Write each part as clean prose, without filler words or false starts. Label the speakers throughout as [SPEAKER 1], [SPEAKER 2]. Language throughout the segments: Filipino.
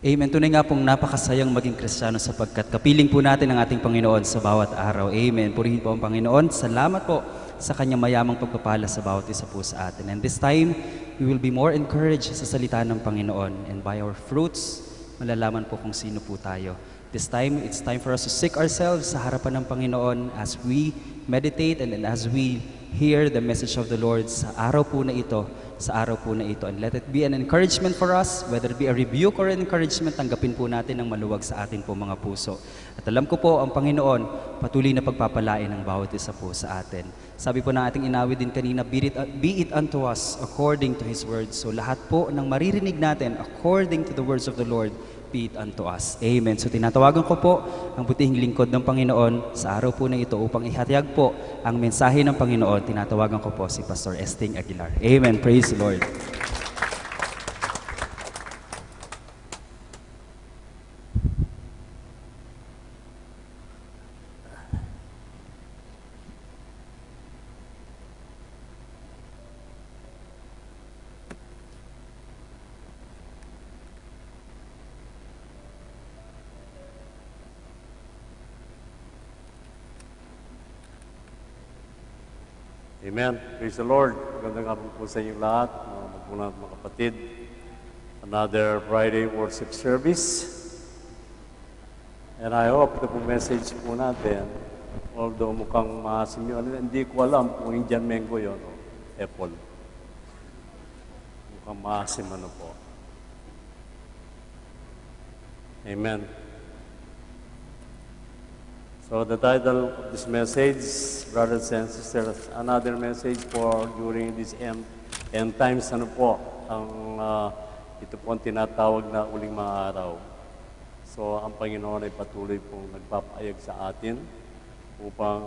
[SPEAKER 1] Amen. Tunay nga pong napakasayang maging Kristiyano sapagkat kapiling po natin ang ating Panginoon sa bawat araw. Amen. Purihin po ang Panginoon. Salamat po sa kanyang mayamang pagpapala sa bawat isa po sa atin. And this time, we will be more encouraged sa salita ng Panginoon. And by our fruits, malalaman po kung sino po tayo. This time, it's time for us to seek ourselves sa harapan ng Panginoon as we meditate and as we hear the message of the Lord sa araw po na ito. And let it be an encouragement for us, whether it be a rebuke or an encouragement, tanggapin po natin ng maluwag sa atin po mga puso. At alam ko po, ang Panginoon, patuloy na pagpapalain ng bawat isa po sa atin. Sabi po ng ating inawit din kanina, be it unto us according to His word. So lahat po ng maririnig natin, according to the words of the Lord, be it unto us. Amen. So tinatawagan ko po ang butihing lingkod ng Panginoon sa araw po na ito upang ihatiyag po ang mensahe ng Panginoon. Tinatawagan ko po si Pastor Esting Aguilar. Amen. Praise the Lord.
[SPEAKER 2] Amen. Praise the Lord. Magandang hapon po sa inyong lahat, mga magulang at mga kapatid. Another Friday worship service. And I hope the message po natin, although mukhang maasim yun, hindi ko alam kung Indian mango yun o apple. Mukhang maasim ano po. Amen. So the title of this message, brothers and sisters, another message for during this end times, ano po, ito po ang tinatawag na uling mga araw. So ang Panginoon ay patuloy pong nagpapayag sa atin upang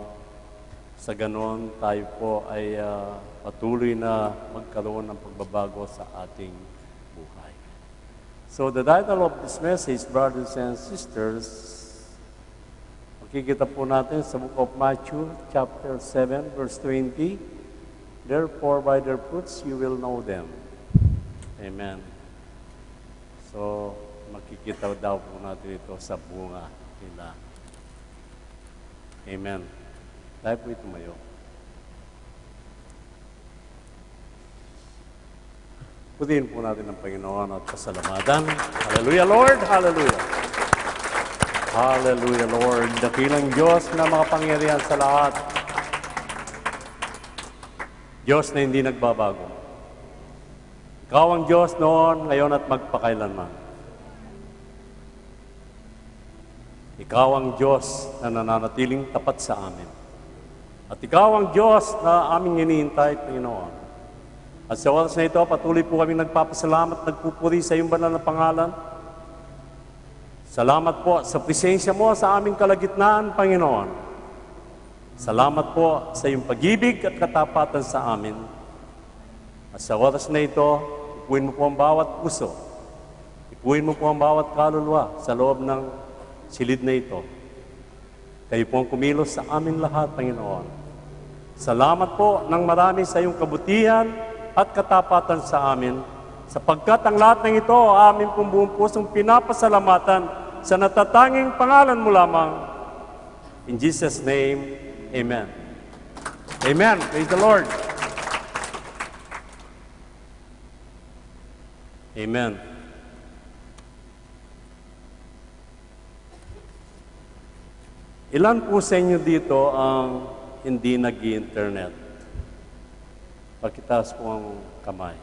[SPEAKER 2] sa ganon tayo po ay patuloy na magkaroon ng pagbabago sa ating buhay. So the title of this message, brothers and sisters, makikita po natin sa book of Matthew, chapter 7, verse 20. Therefore, by their fruits you will know them. Amen. So, makikita daw po natin ito sa bunga nila. Amen. Tayo po tumayo. Putihin po natin ang Panginoon at pasalamatan. Hallelujah, Lord! Hallelujah! Hallelujah, Lord. Dakilang Diyos na makapangyarihan sa lahat. Diyos na hindi nagbabago. Ikaw ang Diyos noon, ngayon at magpakailanman. Ikaw ang Diyos na nananatiling tapat sa amin. At ikaw ang Diyos na aming hinihintay, Panginoon. At sa oras na ito, patuloy po kami nagpapasalamat, nagpupuri sa iyong banal na pangalan. Salamat po sa presensya mo sa aming kalagitnaan, Panginoon. Salamat po sa iyong pag-ibig at katapatan sa amin. At sa oras na ito, ipuin mo po ang bawat puso. Ipuin mo po ang bawat kaluluwa sa loob ng silid na ito. Kayo po ang kumilos sa amin lahat, Panginoon. Salamat po ng marami sa iyong kabutihan at katapatan sa amin. Sapagkat ang lahat ng ito, amin pong buong pusong pinapasalamatan sa natatanging pangalan mo lamang. In Jesus' name, Amen. Amen. Praise the Lord. Amen. Ilan po sa inyo dito ang hindi nag-internet? Pakitaas po ang kamay.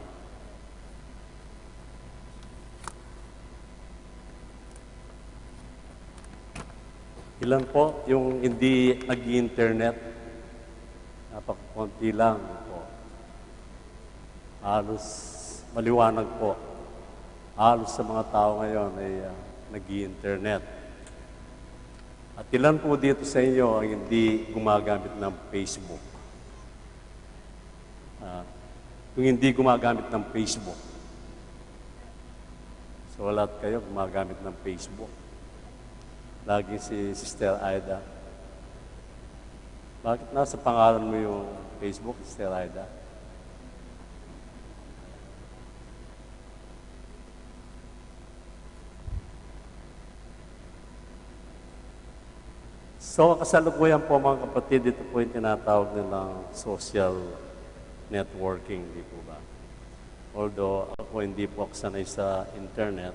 [SPEAKER 2] Ilan po yung hindi nag-internet? Napakakunti lang po. Halos maliwanag po. Halos sa mga tao ngayon ay nag-internet. At ilan po dito sa inyo ang hindi gumagamit ng Facebook? Kung hindi gumagamit ng Facebook. So lahat kayo gumagamit ng Facebook. Lagi si Sister Aida. Bakit nasa pangalan mo yung Facebook, Sister Aida? So, kasalukuyan po mga kapatid, ito po yung tinatawag nilang social networking, di po ba? Although ako hindi po ako sanay sa internet,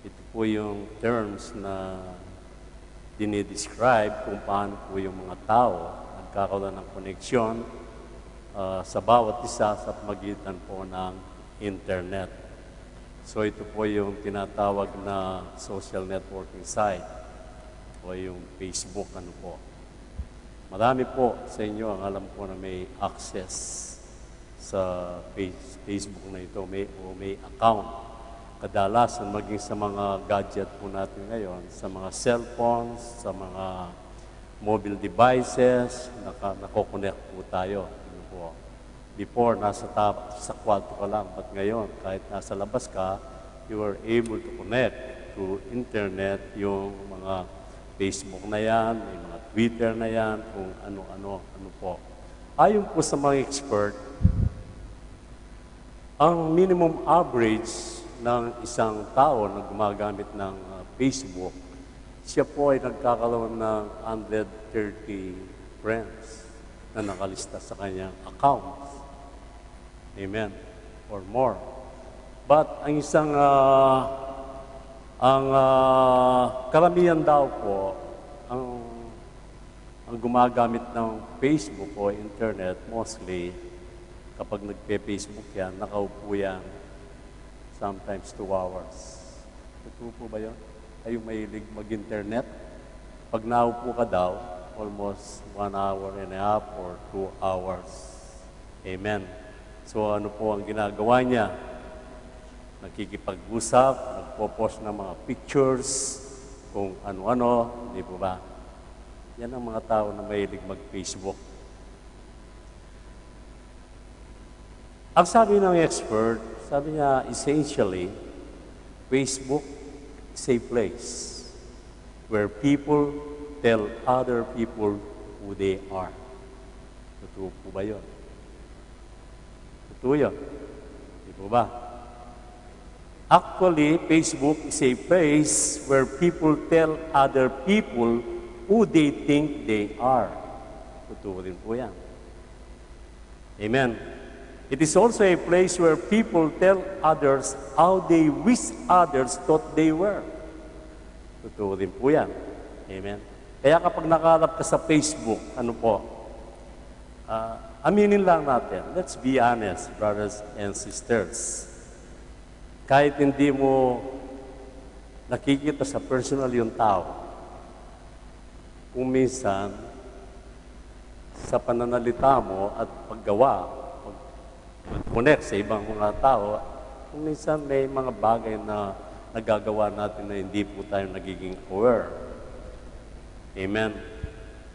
[SPEAKER 2] ito po yung terms na dinidescribe kung paano po yung mga tao nagkakaroon ng koneksyon sa bawat isa sa magitan po ng internet. So ito po yung tinatawag na social networking site o yung Facebook, ano po. Marami po sa inyo ang alam ko na may access sa Facebook na ito, may account. Kadalasan maging sa mga gadget po natin ngayon, sa mga cellphones, sa mga mobile devices, nako-connect po tayo. Ano po. Before, sa kwarto ka lang, but ngayon, kahit nasa labas ka, you are able to connect to internet, yung mga Facebook na yan, may mga Twitter na yan, kung ano po. Ayon po sa mga expert, ang minimum average ng isang tao na gumagamit ng Facebook, siya po ay nagkakaroon ng 130 friends na nakalista sa kanyang account. Amen. Or more. But ang isang karamihan daw po, ang gumagamit ng Facebook o internet, mostly, kapag nagpe-Facebook yan, nakaupo yan, sometimes 2 hours. Totoo po ba yun? Ay yung mahilig mag-internet? Pag naupo ka daw, almost 1 hour and a half or 2 hours. Amen. So ano po ang ginagawa niya? Nakikipag-usap, nagpo-post ng mga pictures, kung ano-ano, hindi po ba? Yan ang mga tao na mahilig mag-Facebook. Ang sabi ng expert, sabi niya, essentially, Facebook is a place where people tell other people who they are. Totoo po ba yun? Totoo yun? Hindi po ba? Actually, Facebook is a place where people tell other people who they think they are. Totoo rin po yan. Amen. It is also a place where people tell others how they wish others thought they were. Totoo rin po yan. Amen. Kaya kapag nakaharap ka sa Facebook, ano po, aminin lang natin. Let's be honest, brothers and sisters. Kahit hindi mo nakikita sa personal yung tao, kung minsan, sa pananalita mo at paggawa, mag-connect sa ibang mga tao, kung minsan may mga bagay na nagagawa natin na hindi po tayo nagiging aware. Amen.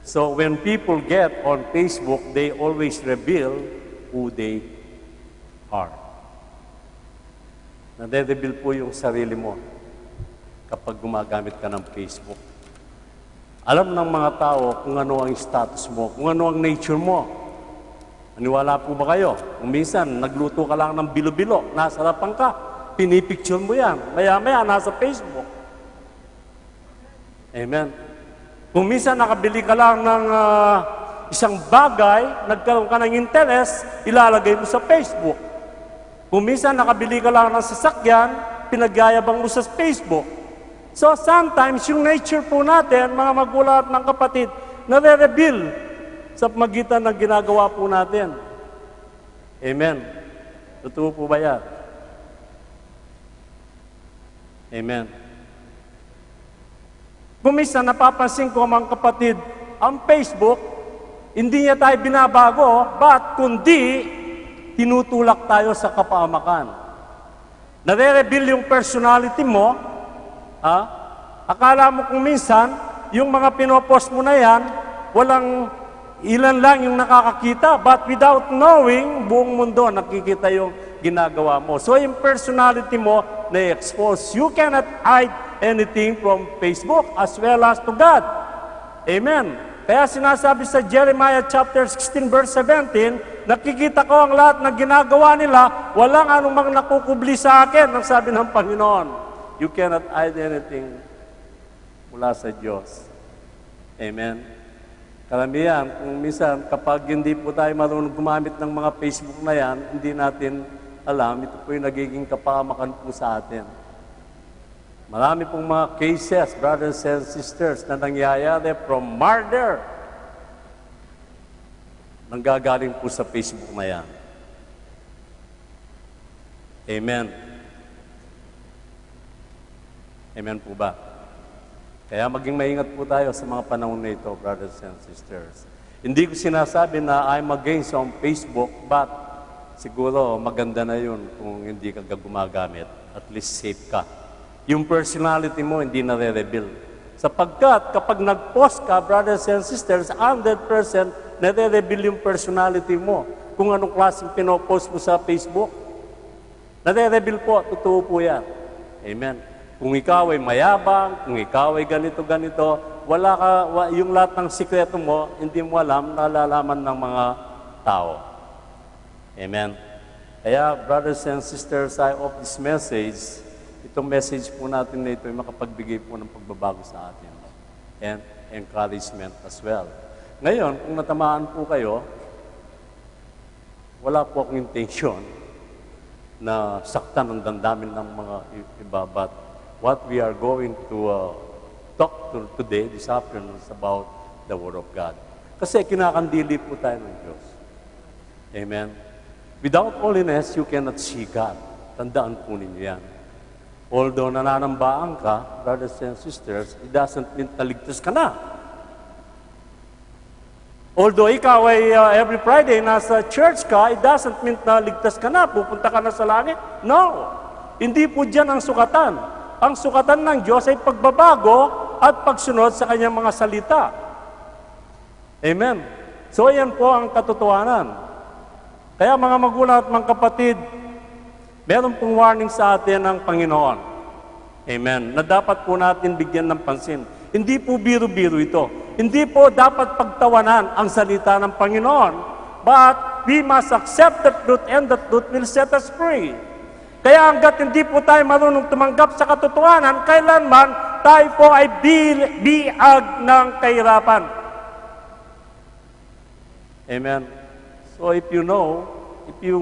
[SPEAKER 2] So when people get on Facebook, they always reveal who they are. Nade-reveal po yung sarili mo kapag gumagamit ka ng Facebook. Alam ng mga tao kung ano ang status mo, kung ano ang nature mo. Naniwala po ba kayo? Kung minsan, nagluto ka lang ng bilo-bilo, nasa harapan ka, pinipicture mo yan. Maya-maya, nasa Facebook. Amen. Kung minsan, nakabili ka lang ng isang bagay, nagkaroon ka ng interest, ilalagay mo sa Facebook. Kung minsan nakabili ka lang ng sasakyan, pinagyayabang mo sa Facebook. So sometimes, yung nature po natin, mga magulang at ng kapatid, nare-reveal sa magitan ng ginagawa po natin. Amen. Totoo po ba yan? Amen. Kung minsan napapansin ko mga kapatid, ang Facebook, hindi niya tayo binabago, but kundi tinutulak tayo sa kapamakan. Nare-reveal yung personality mo, akala mo kung minsan, yung mga pinopost mo na yan, walang ilan lang yung nakakakita, but without knowing, buong mundo nakikita yung ginagawa mo. So yung personality mo na-expose. You cannot hide anything from Facebook as well as to God. Amen. Kaya sinasabi sa Jeremiah chapter 16 verse 17, nakikita ko ang lahat ng ginagawa nila, walang anumang nakukubli sa akin, ang sabi ng Panginoon. You cannot hide anything mula sa Diyos. Amen. Karamihan, kung minsan, kapag hindi po tayo marunong gumamit ng mga Facebook na yan, hindi natin alam, ito po yung nagiging kapahamakan po sa atin. Marami pong mga cases, brothers and sisters, na nangyayari from murder. Nanggagaling po sa Facebook na yan. Amen. Amen po ba? Kaya maging maingat po tayo sa mga panahon na ito, brothers and sisters. Hindi ko sinasabi na I'm against on Facebook, but siguro maganda na yun kung hindi ka gumagamit. At least safe ka. Yung personality mo hindi nare-reveal. Sapagkat kapag nag-post ka, brothers and sisters, 100% nare-reveal yung personality mo. Kung anong klaseng pinopost mo sa Facebook. Nare-reveal po, totoo po yan. Amen. Kung ikaw ay mayabang, kung ikaw ay ganito-ganito, yung lahat ng sikreto mo, hindi mo alam, nalalaman ng mga tao. Amen. Kaya, brothers and sisters, I hope this message, itong message po natin na ito ay makapagbigay po ng pagbabago sa atin. And encouragement as well. Ngayon, kung natamaan po kayo, wala po akong intention na saktan ang damdamin ng mga iba, but what we are going to talk to today, this afternoon, is about the Word of God. Kasi kinakandili po tayo ng Diyos. Amen? Without holiness, you cannot see God. Tandaan po ninyo yan. Although nananambaan ka, brothers and sisters, it doesn't mean taligtas ka na. Although ikaw ay every Friday nasa church ka, it doesn't mean na ligtas ka na, pupunta ka na sa langit. No. Hindi po dyan ang sukatan. Ang sukatan ng Diyos ay pagbabago at pagsunod sa kanyang mga salita. Amen. So, ayan po ang katotohanan. Kaya mga magulang at mga kapatid, meron pong warning sa atin ng Panginoon. Amen. Na dapat po natin bigyan ng pansin. Hindi po biro-biro ito. Hindi po dapat pagtawanan ang salita ng Panginoon. But we must accept the truth and the truth will set us free. Kaya hanggat hindi po tayo marunong tumanggap sa katotohanan, kailanman tayo po ay biag ng kahirapan. Amen. So if you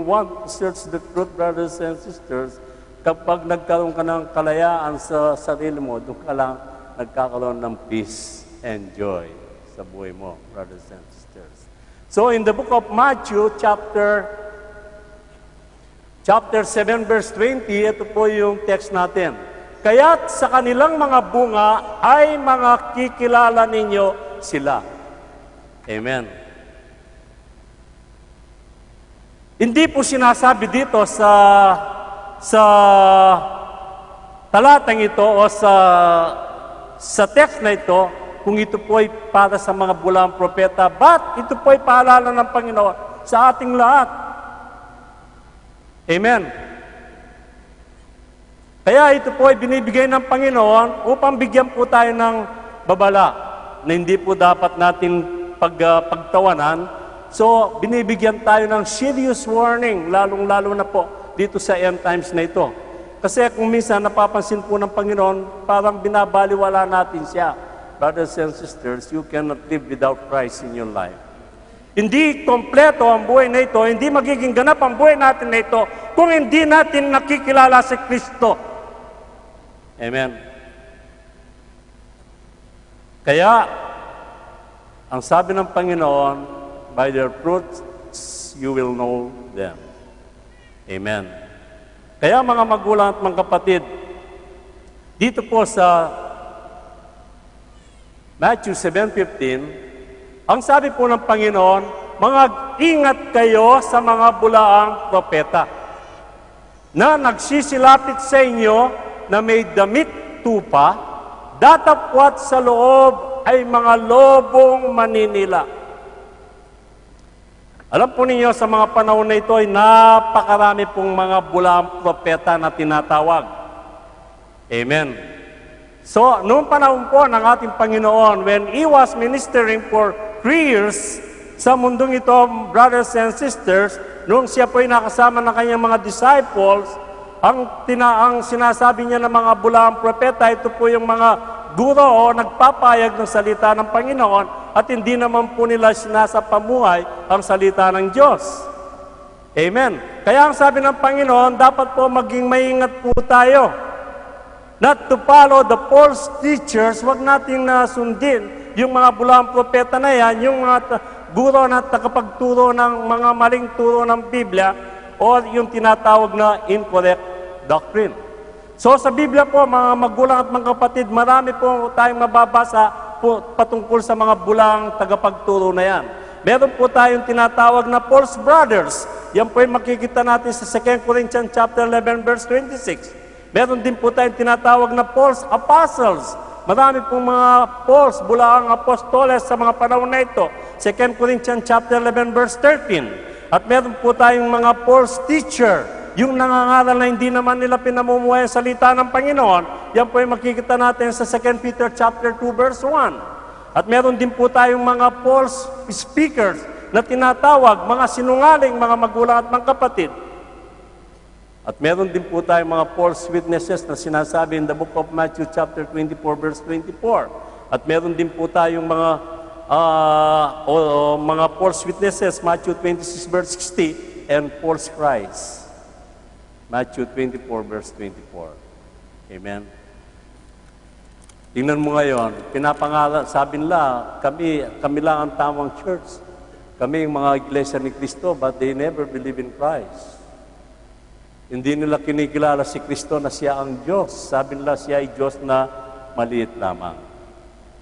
[SPEAKER 2] want to search the truth, brothers and sisters, kapag nagkaroon ka ng kalayaan sa sarili mo, doon ka lang nagkakaroon ng peace and joy sa buhay mo, brothers and sisters. So in the book of Matthew, chapter 7 verse 20, ito po yung text natin. Kaya't sa kanilang mga bunga ay mga kikilala ninyo sila. Amen. Hindi po sinasabi dito sa talatang ito o sa text na ito kung ito po ay para sa mga bulang propeta, but ito po ay paalala ng Panginoon sa ating lahat. Amen. Kaya ito po ay binibigay ng Panginoon upang bigyan po tayo ng babala na hindi po dapat natin pagtawanan. So, binibigyan tayo ng serious warning, lalong-lalo na po dito sa end times na ito. Kasi kung minsan napapansin po ng Panginoon, parang binabaliwala natin siya. Brothers and sisters, you cannot live without Christ in your life. Hindi kompleto ang buhay na ito, hindi magiging ganap ang buhay natin na ito kung hindi natin nakikilala si Kristo. Amen. Kaya, ang sabi ng Panginoon, by their fruits, you will know them. Amen. Kaya mga magulang at mga kapatid, dito po sa Matthew 7:15, ang sabi po ng Panginoon, mga ingat kayo sa mga bulaang propeta na nagsisilapit sa inyo na may damit tupa, datapwat sa loob ay mga lobong maninila. Alam po ninyo, sa mga panahon na ito ay napakarami pong mga bulaang propeta na tinatawag. Amen. So, noong panahon po ng ating Panginoon, when He was ministering for 3 years sa mundong ito, brothers and sisters, noong siya po ay nakasama ng kanyang mga disciples, ang sinasabi niya ng mga bulaang propeta, ito po yung mga guro o nagpapayag ng salita ng Panginoon at hindi naman po nila sinasapamuhay ang salita ng Diyos. Amen. Kaya ang sabi ng Panginoon, dapat po maging maingat po tayo. Not to follow the false teachers, wag nating nasundin yung mga bulahang propeta na yan, yung mga guro na tagapagturo ng mga maling turo ng Biblia o yung tinatawag na incorrect doctrine. So sa Biblia po, mga magulang at mga kapatid, marami po tayong mababasa po patungkol sa mga bulang tagapagturo na yan. Meron po tayong tinatawag na false brothers. Yan po yung makikita natin sa 2 Corinthians chapter 11 verse 26. Meron din po tayong tinatawag na false apostles. Marami pong mga false, bulaang apostoles sa mga panahon na ito. 2 Corinthians chapter 11 verse 13. At meron po tayong mga false teacher, yung nangangaral na hindi naman nila pinamumuhay ang salita ng Panginoon. Yan po yung makikita natin sa 2 Peter chapter 2 verse 1. At meron din po tayong mga false speakers na tinatawag, mga sinungaling, mga magulang at mga kapatid. At meron din po tayong mga false witnesses na sinasabi in the book of Matthew chapter 24 verse 24. At meron din po tayong mga false witnesses, Matthew 26 verse 60, and false Christ, Matthew 24 verse 24. Amen. Tingnan mo ngayon, pinapangalan, sabi nila, kami lang ang tamang church. Kami yung mga iglesia ni Kristo, but they never believe in Christ. Hindi nila kinikilala si Kristo na siya ang Diyos. Sabi nila siya ay Diyos na maliit lamang.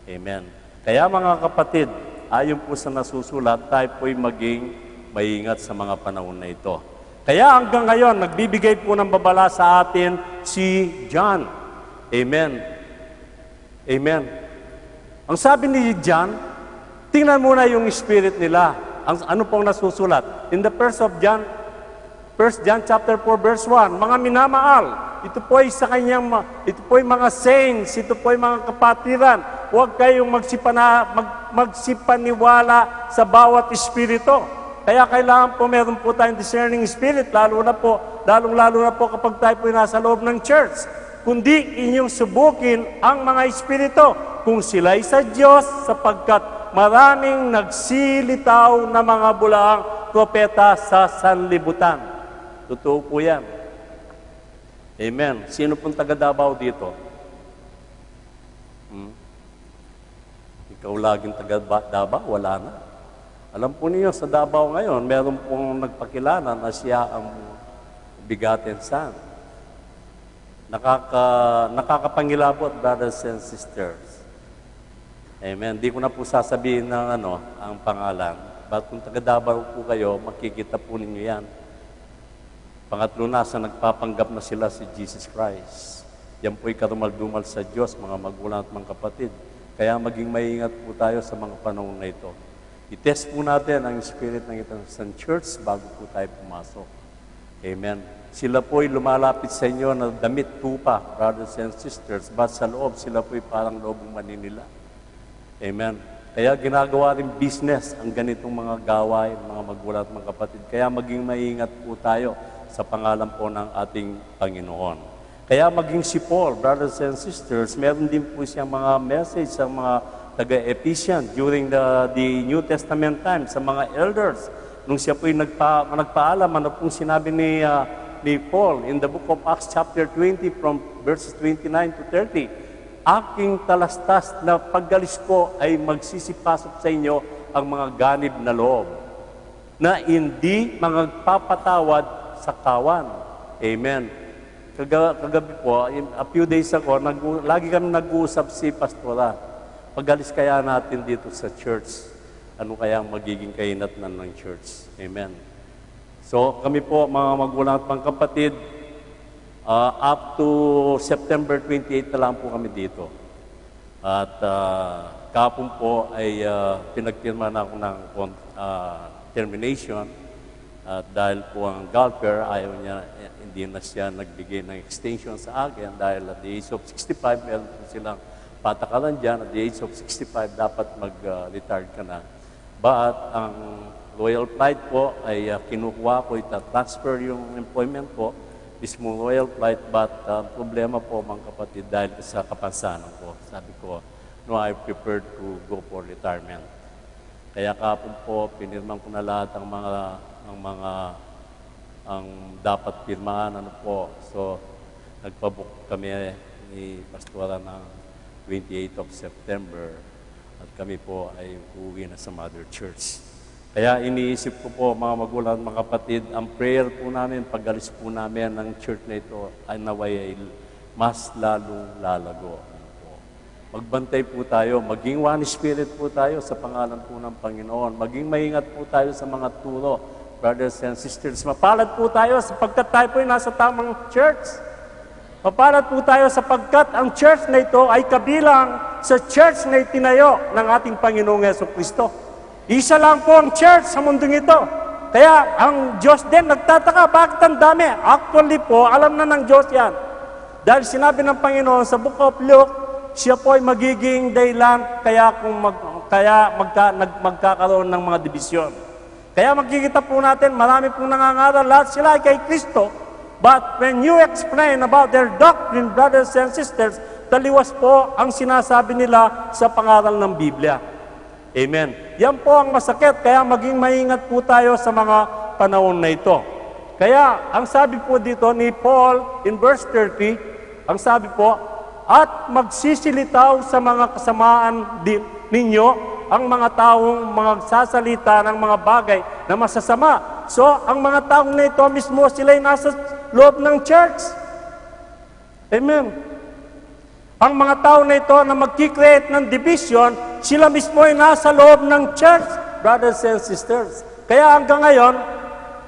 [SPEAKER 2] Amen. Kaya mga kapatid, ayon po sa nasusulat, tayo po'y maging maingat sa mga panahon na ito. Kaya hanggang ngayon, nagbibigay po ng babala sa atin si John. Amen. Amen. Ang sabi ni John, tingnan muna yung spirit nila. Ano pong nasusulat? In the first of John, 1 John chapter 4 verse 1, mga minamahal, ito po ay sa kanyang, ito po ay mga saints, ito po ay mga kapatiran. Huwag kayong magsipaniwala sa bawat espiritu. Kaya kailangan po meron po tayong discerning spirit, lalong lalo na po kapag tayo po nasa loob ng church. Kundi inyong subukin ang mga espiritu kung sila'y sa Diyos, sapagkat maraming nagsilitaw na mga bulaang propeta sa sanlibutan. Totoo po yan. Amen. Sino pong taga Davao dito? Ikaw laging taga Davao? Wala na. Alam po niyo, sa Davao ngayon, meron pong nagpakilala na siya ang bigatin son. Nakakapangilabot, brothers and sisters. Amen. Di ko na po sasabihin ng ang pangalan. But kung taga Davao po kayo, makikita po ninyo yan. Pangatlo na sa nagpapanggap na sila si Jesus Christ. Yan po'y karumal-dumal sa Diyos, mga magulang at mga kapatid. Kaya maging maingat po tayo sa mga panahon na ito. I-test po natin ang spirit ng isang church bago po tayo pumasok. Amen. Sila po'y lumalapit sa inyo na damit tupa, brothers and sisters, but sa loob, sila po'y parang lobong maninila. Amen. Kaya ginagawa rin business ang ganitong mga gawain, mga magulang at mga kapatid. Kaya maging maingat po tayo sa pangalan po ng ating Panginoon. Kaya maging si Paul, brothers and sisters, meron din po siyang mga message sa mga taga-Ephesians during the New Testament time, sa mga elders. Nung siya po'y nagpaalam, ano pong sinabi ni Paul in the book of Acts chapter 20 from verses 29 to 30, aking talastas na paggalis ko ay magsisipasok sa inyo ang mga ganib na loob, na hindi magpapatawad sa kawan. Amen. Kagabi po, a few days ago, lagi kami nag-uusap si Pastora. Pagalis kaya natin dito sa church, ano kaya ang magiging kahinatnan ng church? Amen. So kami po, mga magulang at mga kapatid, up to September 28 na lang po kami dito. At kapon po ay pinagpirma na ako ng termination. At dahil po ang golfer, ayaw niya, hindi na siya nagbigay ng extension sa akin dahil at the age of 65, meron po silang patakalan dyan. At the age of 65, dapat mag-retire ka na. But ang Royal Flight po ay kinukuha ko, ita-transfer yung employment ko mismo royal flight, but problema po mga kapatid dahil sa kapansanan ko. Sabi ko, no, I prepared to go for retirement. Kaya kapag po, pinirman ko na lahat ang dapat pirmahan, ano po. So, nagpabook kami ni Pastora ng 28th of September at kami po ay uuwi na sa Mother Church. Kaya iniisip ko po, mga magulang, mga kapatid, ang prayer po namin, pag-alis po namin ng church na ito, ay naway ay mas lalong lalago. Magbantay po tayo, maging one spirit po tayo sa pangalan po ng Panginoon. Maging maingat po tayo sa mga turo, brothers and sisters. Mapalad po tayo sapagkat tayo po ay nasa tamang church. Mapalad po tayo sapagkat ang church na ito ay kabilang sa church na itinayo ng ating Panginoong Jesucristo. Isa lang po ang church sa mundong ito. Kaya ang Diyos din nagtataka, bakit ang dami? Actually po, alam na ng Diyos yan. Dahil sinabi ng Panginoon sa Book of Luke, siya po ay magiging dahilan magkakaroon ng mga dibisyon. Kaya makikita po natin, marami pong nangangaral, lahat sila ay kay Kristo. But when you explain about their doctrine, brothers and sisters, taliwas po ang sinasabi nila sa pangaral ng Biblia. Amen. Yan po ang masakit, kaya maging maingat po tayo sa mga panahon na ito. Kaya, ang sabi po dito ni Paul in verse 30, ang sabi po, at magsisilitaw sa mga kasamaan din ninyo ang mga taong magsasalita ng mga bagay na masasama. So, ang mga taong na ito mismo, sila'y nasa loob ng church. Amen. Ang mga tao na ito na magkikreate ng division, sila mismo ay nasa loob ng church, brothers and sisters. Kaya hanggang ngayon,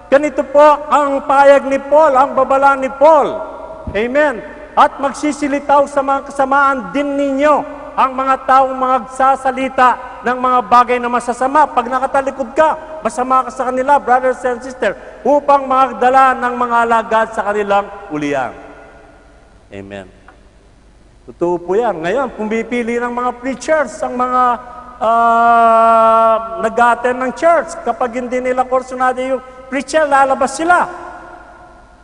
[SPEAKER 2] ganito po ang payag ni Paul, ang babala ni Paul. Amen. At magsisilitaw sa mga kasamaan din ninyo ang mga taong magsasalita ng mga bagay na masasama. Pag nakatalikod ka, masama ka sa kanila, brothers and sisters, upang magdala ng mga alagad sa kanilang ulian. Amen. Totoo po yan. Ngayon, pumipili ng mga preachers, ang mga nag-attend ng church. Kapag hindi nila kursunado yung preacher, lalabas sila.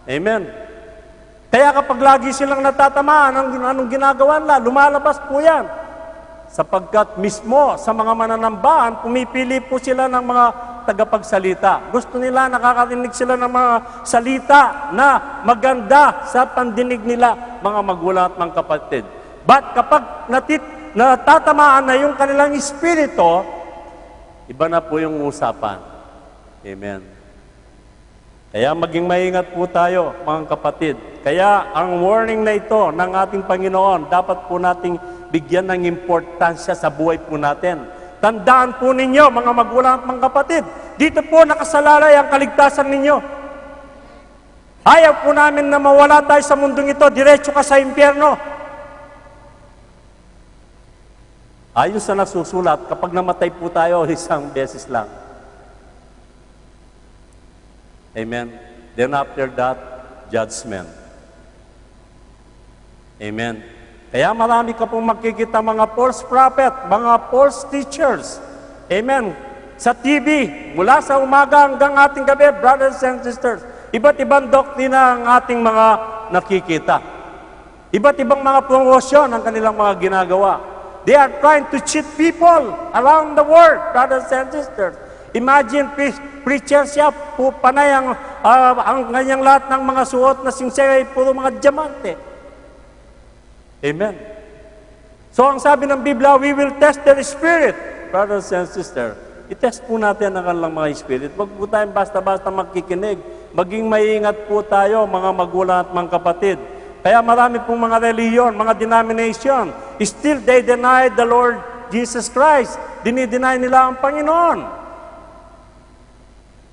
[SPEAKER 2] Amen. Kaya kapag lagi silang natatamaan, anong ginagawa nila? Lumalabas po yan. Sapagkat mismo sa mga mananambahan, pumipili po sila ng mga tagapagsalita. Gusto nila, nakakarinig sila ng mga salita na maganda sa pandinig nila, mga magulang at mga kapatid. But kapag natatamaan na yung kanilang espiritu, iba na po yung usapan. Amen. Kaya maging maingat po tayo, mga kapatid. Kaya ang warning na ito ng ating Panginoon, dapat po nating bigyan ng importansya sa buhay po natin. Tandaan po ninyo, mga magulang at mga kapatid, dito po nakasalalay ang kaligtasan ninyo. Ayaw po namin na mawala tayo sa mundong ito, diretso ka sa impyerno. Ayon sa nasusulat, kapag namatay po tayo, isang beses lang. Amen. Then after that, judgment. Amen. Kaya marami ka pong makikita mga false prophet, mga false teachers. Amen. Sa TV, mula sa umaga hanggang ating gabi, brothers and sisters, iba't ibang doktrina ang ating mga nakikita. Iba't ibang mga promosyon ang kanilang mga ginagawa. They are trying to cheat people around the world, brothers and sisters. Imagine, preacher siya, panay ang kanyang lahat ng mga suot na singsay ay puro mga diamante. Amen. So, ang sabi ng Biblia, we will test their spirit, brothers and sisters. I-test po natin ang kanilang mga spirit. Huwag po tayong basta-basta makikinig. Maging maingat po tayo, mga magulang at mga kapatid. Kaya marami pong mga reliyon, mga denomination, still they deny the Lord Jesus Christ. Dinideny nila ang Panginoon.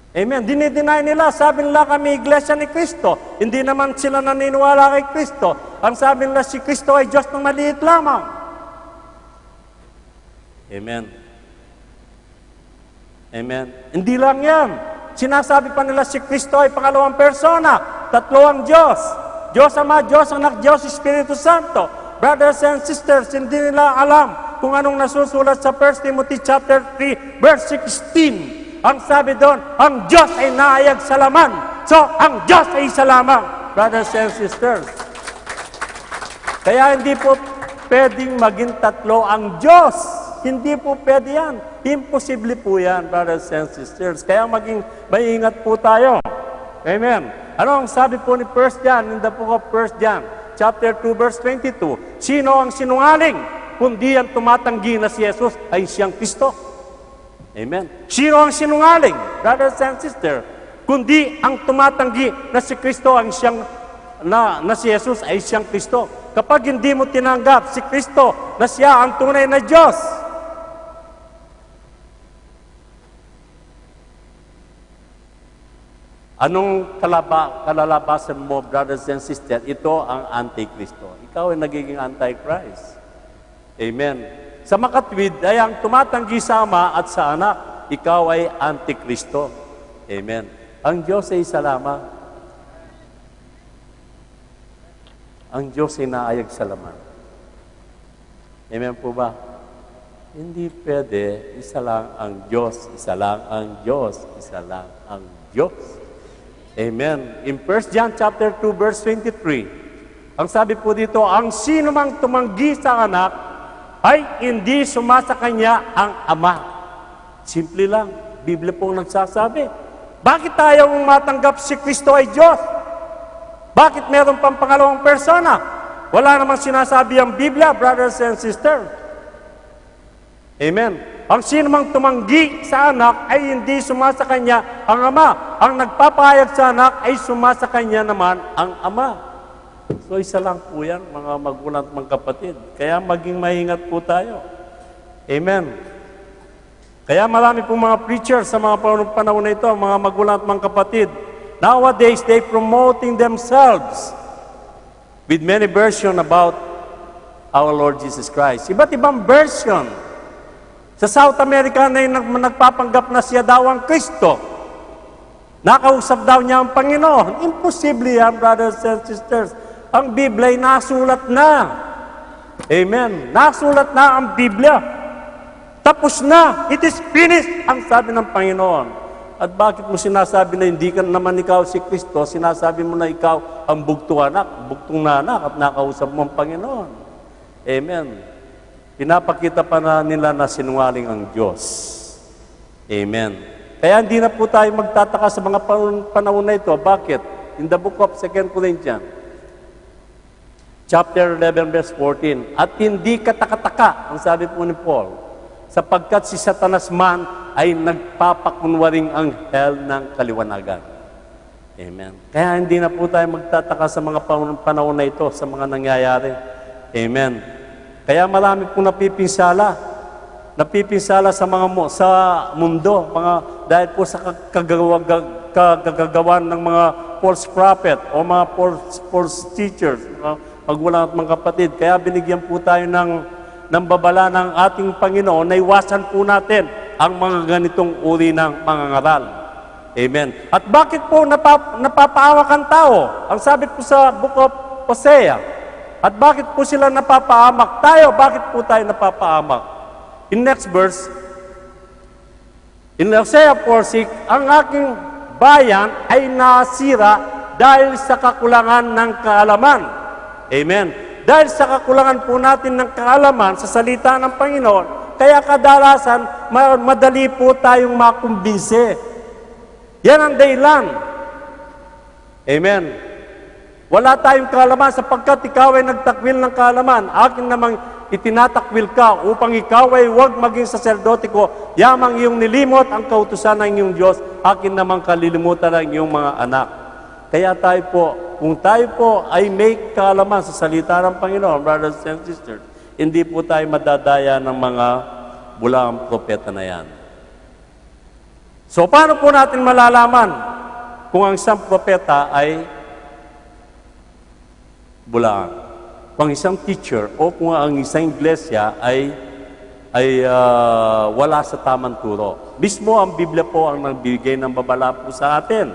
[SPEAKER 2] Amen. Dinideny nila, sabi nila kami iglesia ni Kristo. Hindi naman sila naniniwala kay Kristo. Ang sabi nila si Kristo ay Diyos ng maliit lamang. Amen. Amen. Hindi lang yan. Sinasabi pa nila si Kristo ay pangalawang persona. Tatlo ang Diyos. Diyos Ama, Diyos Anak, Diyos Espiritu Santo. Brothers and sisters, hindi nila alam kung anong nasusulat sa 1 Timothy chapter 3, verse 16. Ang sabi doon, ang Diyos ay naayag sa laman. So, ang Diyos ay isa lamang. brothers and sisters. Kaya hindi po pwedeng maging tatlo ang Diyos. Hindi po pwede yan. Imposible po yan, brothers and sisters. Kaya maingat po tayo. Amen. Ano ang sabi po ni 1 John, in the book of 1 John, chapter 2, verse 22, sino ang sinungaling? Kundi ang tumatanggi na si Jesus ay siyang Kristo. Amen. Sino ang sinungaling, brothers and sisters? Kundi ang tumatanggi na si Kristo ang siyang na si Jesus ay siyang Kristo. Kapag hindi mo tinanggap si Kristo na siya ang tunay na Diyos, anong kalalabasan mo, brothers and sisters? Ito ang Antikristo. Ikaw ay nagiging Antichrist. Amen. Sa makatwid ay ang tumatanggi sa Ama at sa Anak. Ikaw ay Antikristo. Amen. Ang Diyos ay isa lamang. Ang Diyos ay naayag sa laman. Amen po ba? Hindi pwede, isa lang ang Diyos, isa lang ang Diyos, isa lang ang Diyos. Amen. In 1 John chapter 2, verse 23, ang sabi po dito, ang sino mang tumanggi sa anak, ay hindi sumasakanya ang Ama. Simple lang. Biblia pong nagsasabi. Bakit tayo matanggap si Kristo ay Diyos? Bakit meron pang pangalawang persona? Wala namang sinasabi ang Biblia, brothers and sisters. Amen. Ang sino mang tumanggi sa anak ay hindi sumasakanya ang Ama. Ang nagpapahayag sa anak ay sumasakanya naman ang Ama. So isa lang po yan, mga magulang at mga kapatid. Kaya maging maingat po tayo. Amen. Kaya marami pong mga preachers sa mga panahon na ito, mga magulang at mga kapatid, nowadays, they promoting themselves with many versions about our Lord Jesus Christ. Iba't ibang version. Sa South America na nagpapanggap na siya daw ang Kristo. Nakausap daw niya ang Panginoon. Imposible yan, brothers and sisters. Ang Biblia ay nasulat na. Amen. Nasulat na ang Biblia. Tapos na. It is finished, ang sabi ng Panginoon. At bakit mo sinasabi na hindi ka naman ikaw si Kristo, sinasabi mo na ikaw ang bugtong na anak at nakausap mo ang Panginoon. Amen. Pinapakita pa na nila na sinungaling ang Diyos. Amen. Kaya hindi na po tayo magtataka sa mga panahon na ito. Bakit? In the book of 2 Corinthians, chapter 11, verse 14, at hindi katakataka, ang sabi po ni Paul, sapagkat si Satanas man ay nagpapakunwaring anghel ng kaliwanagan. Amen. Kaya hindi na po tayo magtataka sa mga panahon na ito, sa mga nangyayari. Amen. Kaya marami pong napipinsala sa sa mundo, dahil po sa kagagawan ng mga false prophet o mga false teachers, mga magulang at mga kapatid. Kaya binigyan po tayo ng babala ng ating Panginoon na iwasan po natin ang mga ganitong uri ng pangangaral. Amen. At bakit po napapaamak ang tao? Ang sabi po sa book of Hosea, at bakit po sila napapaamak? Tayo, bakit po tayo napapaamak? In next verse, in Hosea 4:6, ang aking bayan ay nasira dahil sa kakulangan ng kaalaman. Amen. Dahil sa kakulangan po natin ng kaalaman sa salita ng Panginoon, kaya kadalasan, madali po tayong makumbinse. Yan ang dahilan. Amen. Wala tayong kaalaman sapagkat ikaw ay nagtakwil ng kaalaman. Akin namang itinatakwil ka upang ikaw ay huwag maging saserdote ko. Yamang iyong nilimot ang kautusan ng iyong Diyos. Akin namang kalilimutan ng iyong mga anak. Kaya tayo po, kung tayo po ay may kaalaman sa salita ng Panginoon, brothers and sisters, hindi po tayo madadaya ng mga bulang propeta na yan. So, paano po natin malalaman kung ang isang propeta ay bulaan? Kung ang isang teacher o kung ang isang iglesia ay wala sa tamang turo. Mismo ang Biblia po ang nagbigay ng babala po sa atin.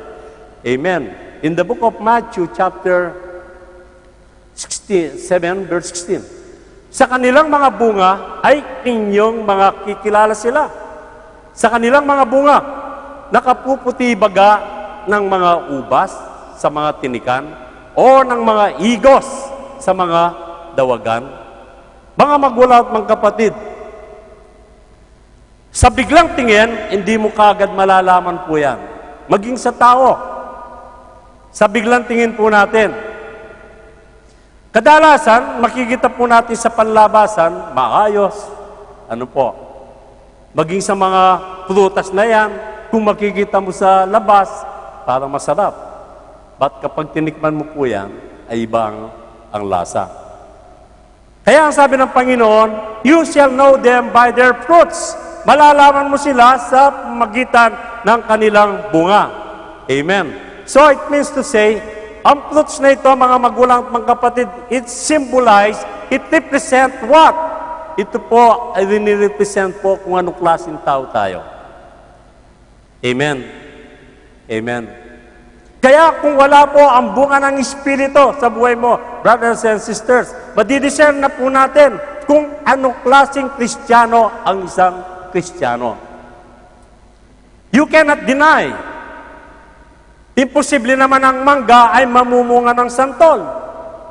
[SPEAKER 2] Amen. In the book of Matthew, chapter 7, verse 16, sa kanilang mga bunga ay inyong mga kikilala sila. Sa kanilang mga bunga, nakapuputi baga ng mga ubas sa mga tinikan o ng mga igos sa mga dawagan? Mga magulang at mga kapatid, sa biglang tingin, hindi mo kaagad malalaman po yan. Maging sa tao, sa biglang tingin po natin. Kadalasan, makikita po natin sa panlabasan, maayos. Ano po? Maging sa mga prutas na yan, kung makikita mo sa labas, parang masarap. But kapag tinikman mo po yan, ay iba ang lasa. Kaya ang sabi ng Panginoon, you shall know them by their fruits. Malalaman mo sila sa magitan ng kanilang bunga. Amen. So it means to say, ang fruits na ito, mga magulang at mga kapatid, it symbolize, it represent what? Ito po ay rinirepresent po kung anong klaseng tao tayo. Amen. Amen. Kaya kung wala po ang bunga ng Espiritu sa buhay mo, brothers and sisters, madidiscern na po natin kung anong klaseng Kristiyano ang isang Kristiyano. You cannot deny. Imposible naman ang mangga ay mamumunga ng santol.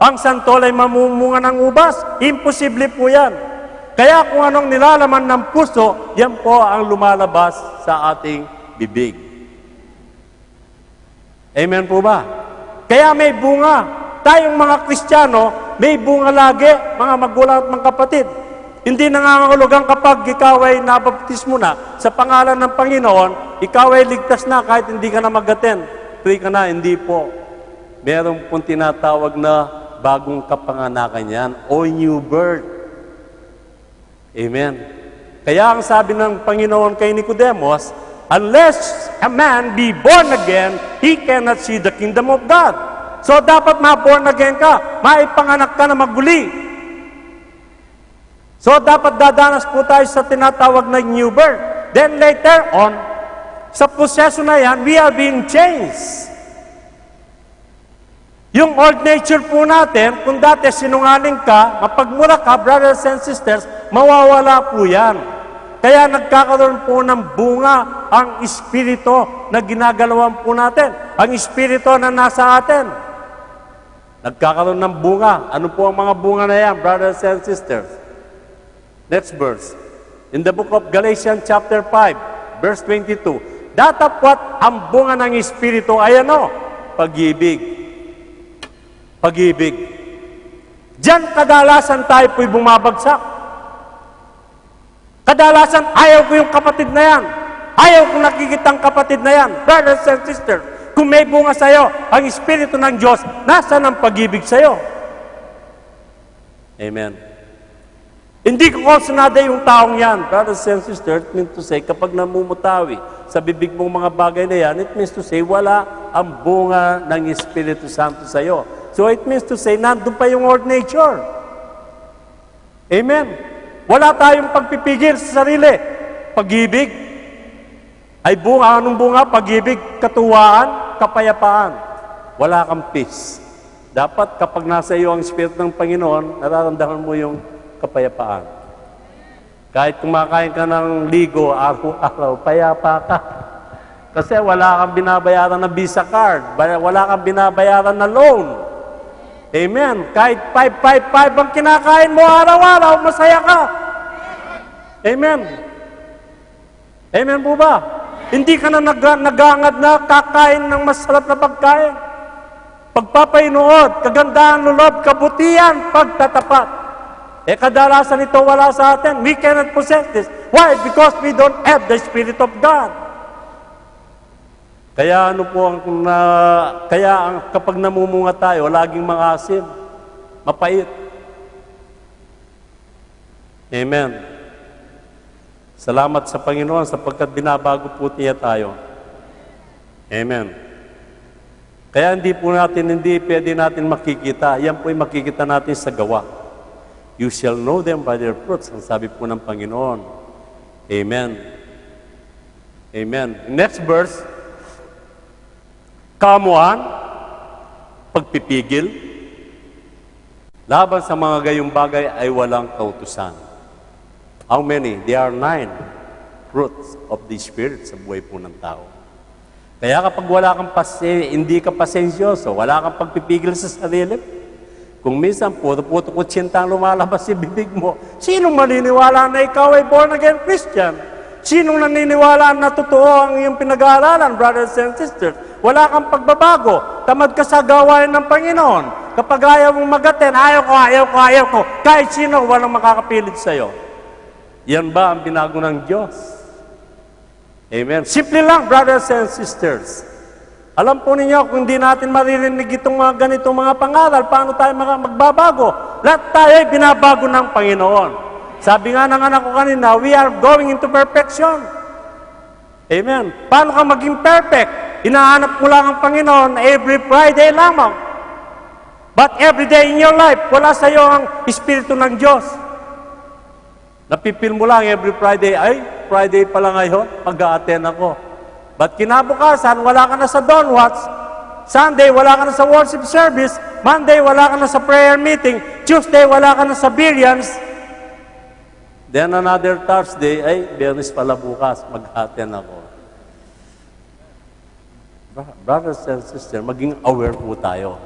[SPEAKER 2] Ang santol ay mamumunga ng ubas. Imposible po yan. Kaya kung anong nilalaman ng puso, yan po ang lumalabas sa ating bibig. Amen po ba? Kaya may bunga. Tayong mga Kristiyano, may bunga lagi, mga magulang at mga kapatid. Hindi nangangahulugan kapag ikaw ay nabaptismo na sa pangalan ng Panginoon, ikaw ay ligtas na kahit hindi ka na magaten. Free ka na, hindi po. Meron pong tinatawag na bagong kapanganakan yan o new birth. Amen. Kaya ang sabi ng Panginoon kay Nicodemus, unless a man be born again, he cannot see the kingdom of God. So dapat ma-born again ka, maipanganak ka na maguli. So, dapat dadanas po tayo sa tinatawag na new birth. Then later on, sa proseso na yan, we are being changed. Yung old nature po natin, kung dati sinungaling ka, mapagmura ka, brothers and sisters, mawawala po yan. Kaya nagkakaroon po ng bunga ang Espiritu na ginagalawan po natin. Ang Espiritu na nasa atin. Nagkakaroon ng bunga. Ano po ang mga bunga na yan, brothers and sisters? Next verse. In the book of Galatians chapter 5, verse 22. Datapwat ang bunga ng Espiritu ay ano? Pag-ibig. Pag-ibig. Diyan kadalasan tayo po'y bumabagsak. Kadalasan ayaw ko yung kapatid na yan. Ayaw ko nakikitang kapatid na yan. Brothers and sisters, kung may bunga sa'yo, ang Espiritu ng Diyos, nasaan ang pag-ibig sa'yo? Amen. Hindi ko konsunada yung taong yan. Brothers and sisters, it means to say, kapag namumutawi sa bibig mong mga bagay na yan, it means to say, wala ang bunga ng Espiritu Santo sa iyo. So it means to say, nandun pa yung old nature. Amen. Wala tayong pagpipigil sa sarili. Pag-ibig ay bunga. Anong bunga? Pag-ibig, katuwaan, kapayapaan. Wala kang peace. Dapat kapag nasa iyo ang Espiritu ng Panginoon, nararamdaman mo yung kapayapaan. Kahit kumakain ka ng ligo, araw-araw, payapa ka. Kasi wala kang binabayaran na Visa card, wala kang binabayaran na loan. Amen. Kahit 555 ang kinakain mo araw-araw, masaya ka. Amen. Amen po ba? Hindi ka na nagangad na kakain ng masarap na pagkain. Pagpapainuod, kagandahan loob, kabutihan, pagtatapat. Kadalasan ito wala sa atin. We cannot possess this. Why? Because we don't have the Spirit of God. Kaya ano po kapag namumunga tayo, laging maasim, mapait. Amen. Salamat sa Panginoon sapagkat binabago po niya tayo. Amen. Kaya hindi pwede natin makikita. Yan po ay makikita natin sa gawa. You shall know them by their fruits, ang sabi po ng Panginoon. Amen. Amen. Next verse, kamuan, pagpipigil, laban sa mga gayong bagay ay walang kautusan. How many? There are 9 fruits of the Spirit sa buhay po ng tao. Kaya kapag wala kang hindi ka pasensyoso, wala kang pagpipigil sa sarili, kung minsan puto-puto kutsintang lumalabas sa bibig mo, sinong maniniwala na ikaw ay born-again Christian? Sinong naniniwala na totoo ang iyong pinag-aaralan, brothers and sisters? Wala kang pagbabago. Tamad ka sa gawain ng Panginoon. Kapag ayaw mong magatin, ayaw ko. Kahit sino, walang makakapilit sa'yo. Yan ba ang binago ng Diyos? Amen. Simple lang, brothers and sisters. Alam po ninyo, kung hindi natin maririnig itong mga ganitong mga pangaral, paano tayo magbabago? Lahat tayo ay binabago ng Panginoon. Sabi nga ng anak ko kanina, we are going into perfection. Amen. Paano ka maging perfect? Hinahanap mo lang ang Panginoon every Friday lamang. But every day in your life, wala sa iyo ang Espiritu ng Diyos. Napipil mo lang every Friday, ay, Friday pala ngayon, mag-a-attend ako. But kinabukasan, wala ka na sa Dawn Watch. Sunday, wala ka na sa worship service. Monday, wala ka na sa prayer meeting. Tuesday, wala ka na sa billions. Then another Thursday, ay, Biyernes pala bukas, mag-attend ako. Brothers and sisters, maging aware po tayo.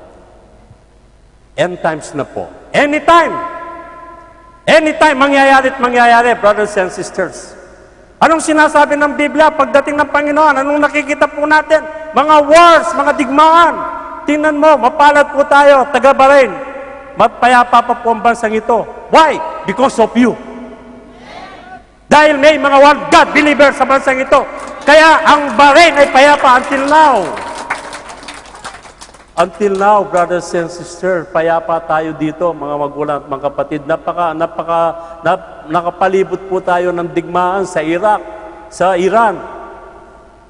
[SPEAKER 2] End times na po. Anytime! Anytime, mangyayari, brothers and sisters. Anong sinasabi ng Biblia pagdating ng Panginoon? Anong nakikita po natin? Mga wars, mga digmaan. Tingnan mo, mapalad po tayo, taga-Bahrain. Mapayapa pa po ang bansang ito. Why? Because of you. Dahil may mga one God believers sa bansang ito. Kaya ang Bahrain ay payapa until now. Until now, brothers and sisters, payapa tayo dito, mga magulang at mga kapatid. Nakapalibot po tayo ng digmaan sa Iraq, sa Iran,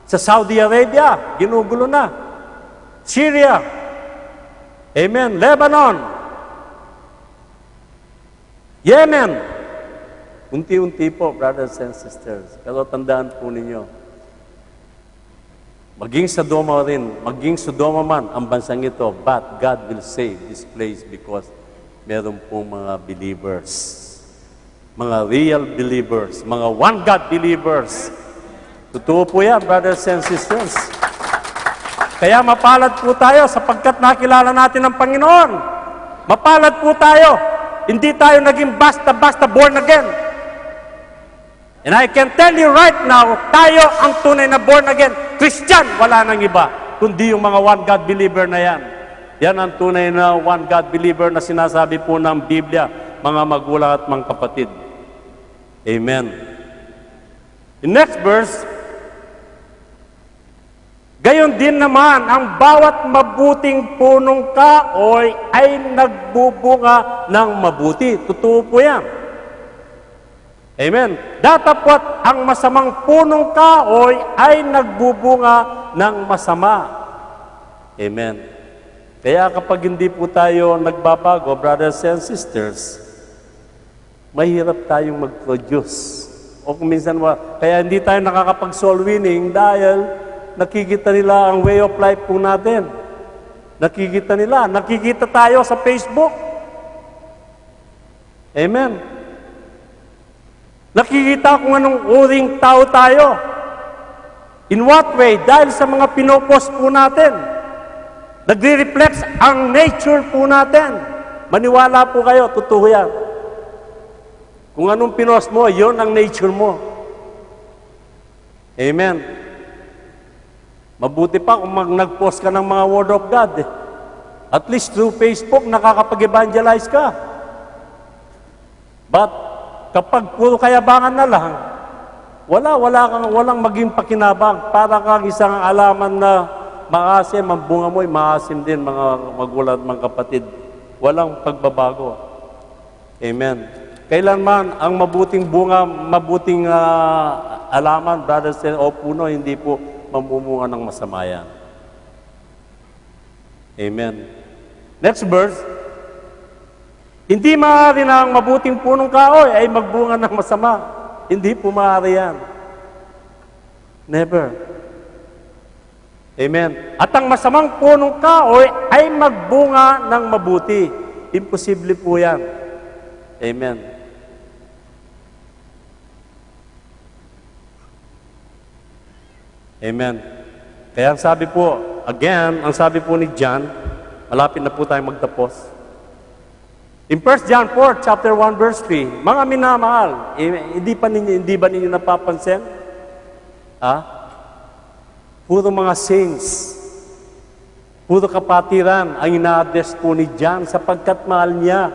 [SPEAKER 2] sa Saudi Arabia, ginugulo na. Syria, amen, Lebanon, Yemen. Unti-unti po, brothers and sisters. Pero tandaan po ninyo, maging Sodoma man ang bansang ito, but God will save this place because meron pong mga believers, mga real believers, mga one God believers. Totoo po yan, brothers and sisters. Kaya mapalad po tayo sapagkat nakilala natin ang Panginoon. Mapalad po tayo. Hindi tayo naging basta-basta born again. And I can tell you right now, tayo ang tunay na born again. Christian, wala nang iba, kundi yung mga one God believer na yan. Yan ang tunay na one God believer na sinasabi po ng Biblia, mga magulang at mga kapatid. Amen. In next verse, gayon din naman, ang bawat mabuting punong kahoy ay nagbubunga ng mabuti. Totoo po yan. Amen. Datapwat ang masamang punong kahoy ay nagbubunga ng masama. Amen. Kaya kapag hindi po tayo nagbabago, brothers and sisters, mahirap tayong mag-produce. O kung minsan, kaya hindi tayo nakakapag-soul winning dahil nakikita nila ang way of life po natin. Nakikita tayo sa Facebook. Amen. Nakikita kung anong uring tao tayo. In what way? Dahil sa mga pinopost po natin. Nagre-reflect ang nature po natin. Maniwala po kayo, totoo yan. Kung anong pinost mo, yon ang nature mo. Amen. Mabuti pa kung nag-post ka ng mga Word of God. At least through Facebook, nakakapag-evangelize ka. But kapag puro kayabangan na lang, walang maging pakinabang. Para kang isang alaman na maasim, ang bunga mo'y maasim din, mga magulang at mga kapatid. Walang pagbabago. Amen. Kailanman ang mabuting bunga, mabuting alaman, brothers o puno, hindi po mamumunga ng masama yan. Amen. Next verse. Hindi maaari na ang mabuting punong kahoy ay magbunga ng masama. Hindi po maaari yan. Never. Amen. At ang masamang punong kahoy ay magbunga ng mabuti. Imposible po yan. Amen. Amen. Kaya ang sabi po, again, ang sabi po ni John, malapit na po tayong magtapos. In 1 John 4, chapter 1, verse 3, mga minamahal, hindi ba ninyo napapansin? Puro mga saints, puro kapatiran ang ina-address po ni John sapagkat mahal niya.